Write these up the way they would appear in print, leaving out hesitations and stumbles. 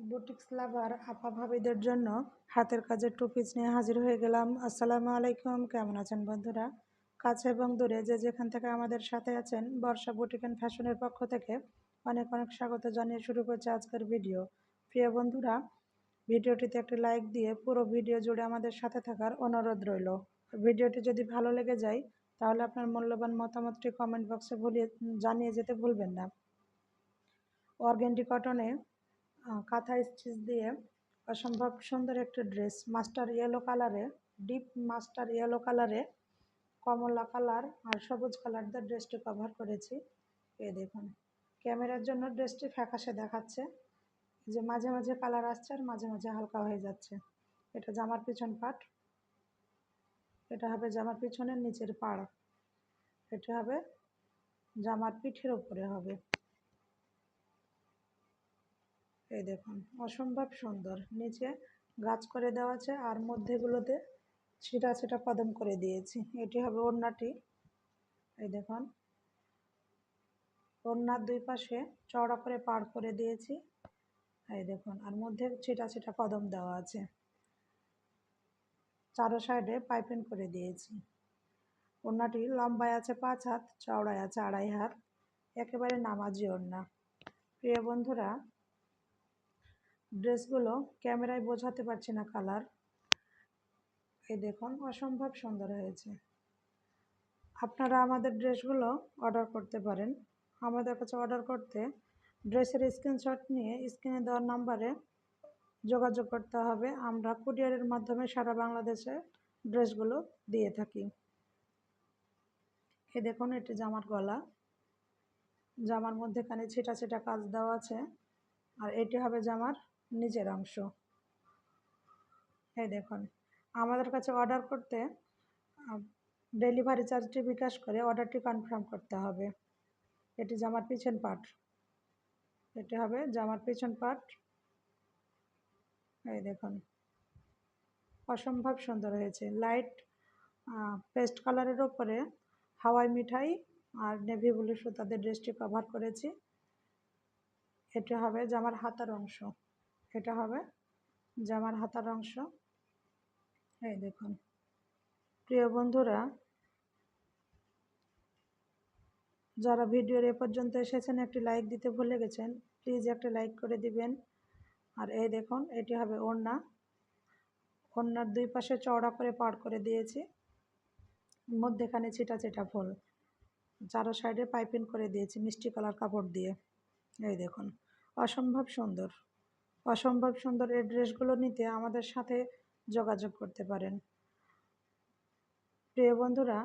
Boutiques লাভার আপা ভাবিদের জন্য হাতের কাজের টু পিস নিয়ে হাজির হয়ে গেলাম। আসসালামু আলাইকুম, কেমন আছেন বন্ধুরা? কাছে এবং দূরে যে যেখান থেকে আমাদের সাথে আছেন, বর্ষা বুটিক অ্যান্ড ফ্যাশনের পক্ষ থেকে অনেক অনেক স্বাগত জানিয়ে শুরু করছে আজকের ভিডিও। প্রিয় বন্ধুরা, ভিডিওটিতে একটি লাইক দিয়ে পুরো ভিডিও জুড়ে আমাদের সাথে থাকার অনুরোধ রইল। ভিডিওটি যদি ভালো লেগে যায় তাহলে আপনার মূল্যবান মতামতটি কমেন্ট বক্সে জানিয়ে যেতে ভুলবেন না। অর্গেন্ডি কটনে কাঁথা স্টিচ দিয়ে অসম্ভব সুন্দর একটি ড্রেস, মাস্টার ইয়েলো কালারে, ডিপ মাস্টার ইয়েলো কালারে, কমলা কালার আর সবুজ কালার দিয়ে ড্রেসটি কভার করেছি। এই দেখুন, ক্যামেরার জন্য ড্রেসটি ফ্যাকাশে দেখাচ্ছে, যে মাঝে মাঝে কালার আসছে আর মাঝে মাঝে হালকা হয়ে যাচ্ছে। এটা জামার পিছন পাট, এটা হবে জামার পিছনের নিচের পাড়, এটা হবে জামার পিঠের উপরে হবে। এই দেখুন, অসম্ভব সুন্দর, নিচে গাছ করে দেওয়া আছে আর মধ্যেগুলোতে ছিটা ছিটা কদম করে দিয়েছি। এটি হবে ওড়নাটি। এই দেখুন, ওড়নার দুই পাশে চওড়া করে পাড় করে দিয়েছি। এই দেখুন, আর মধ্যে ছিটা ছিটা কদম দেওয়া আছে, চারো সাইডে পাইপিং করে দিয়েছি। ওড়নাটি লম্বায় আছে 5 হাত, চওড়ায় আছে 2.5 হাত, একেবারে নামাজি ওড়না। প্রিয় বন্ধুরা, ড্রেসগুলো ক্যামেরায় বোঝাতে পারছি না কালার। এই দেখুন, অসম্ভব সুন্দর হয়েছে। আপনারা আমাদের ড্রেসগুলো অর্ডার করতে পারেন। আমাদের কাছে অর্ডার করতে ড্রেসের স্ক্রিনশট নিয়ে স্ক্রিনে দেওয়ার নাম্বারে যোগাযোগ করতে হবে। আমরা কুরিয়ারের মাধ্যমে সারা বাংলাদেশে ড্রেসগুলো দিয়ে থাকি। এই দেখুন, এটি জামার গলা, জামার মধ্যেখানে ছিটা ছিটা কাজ দেওয়া আছে, আর এটি হবে জামার নিচের অংশ। এই দেখুন, আমাদের কাছে অর্ডার করতে ডেলিভারি চার্জটি বিকাশ করে অর্ডারটি কনফার্ম করতে হবে। এটি জামার পিছন পার্ট, এটি হবে জামার পিছন পার্ট। এই দেখুন, অসম্ভব সুন্দর হয়েছে। লাইট পেস্ট কালারের ওপরে হাওয়াই মিঠাই আর নেভি ব্লু সুতাদের ড্রেসটি কভার করেছি। এটা হবে জামার হাতার অংশ, এটা হবে জামার হাতার অংশ। এই দেখুন, প্রিয় বন্ধুরা, যারা ভিডিওর এ পর্যন্ত এসেছেন একটি লাইক দিতে ভুলে গেছেন, প্লিজ একটা লাইক করে দিবেন। আর এই দেখুন, এটি হবে ওড়না, ওড়নার দুই পাশে চওড়া করে পাড় করে দিয়েছি, মধ্যেখানে ছিটা ছিটা ফুল, চারো সাইডে পাইপিং করে দিয়েছি মিষ্টি কালার কাপড় দিয়ে। এই দেখুন, অসম্ভব সুন্দর, অসম্ভব সুন্দর। এই ড্রেসগুলো নিতে আমাদের সাথে যোগাযোগ করতে পারেন। প্রিয় বন্ধুরা,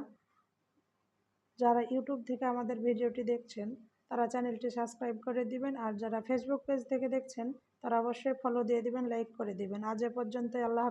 যারা ইউটিউব থেকে আমাদের ভিডিওটি দেখছেন তারা চ্যানেলটি সাবস্ক্রাইব করে দিবেন, আর যারা ফেসবুক পেজ থেকে দেখছেন তারা অবশ্যই ফলো দিয়ে দিবেন, লাইক করে দিবেন। আজ এ পর্যন্ত, আল্লাহ।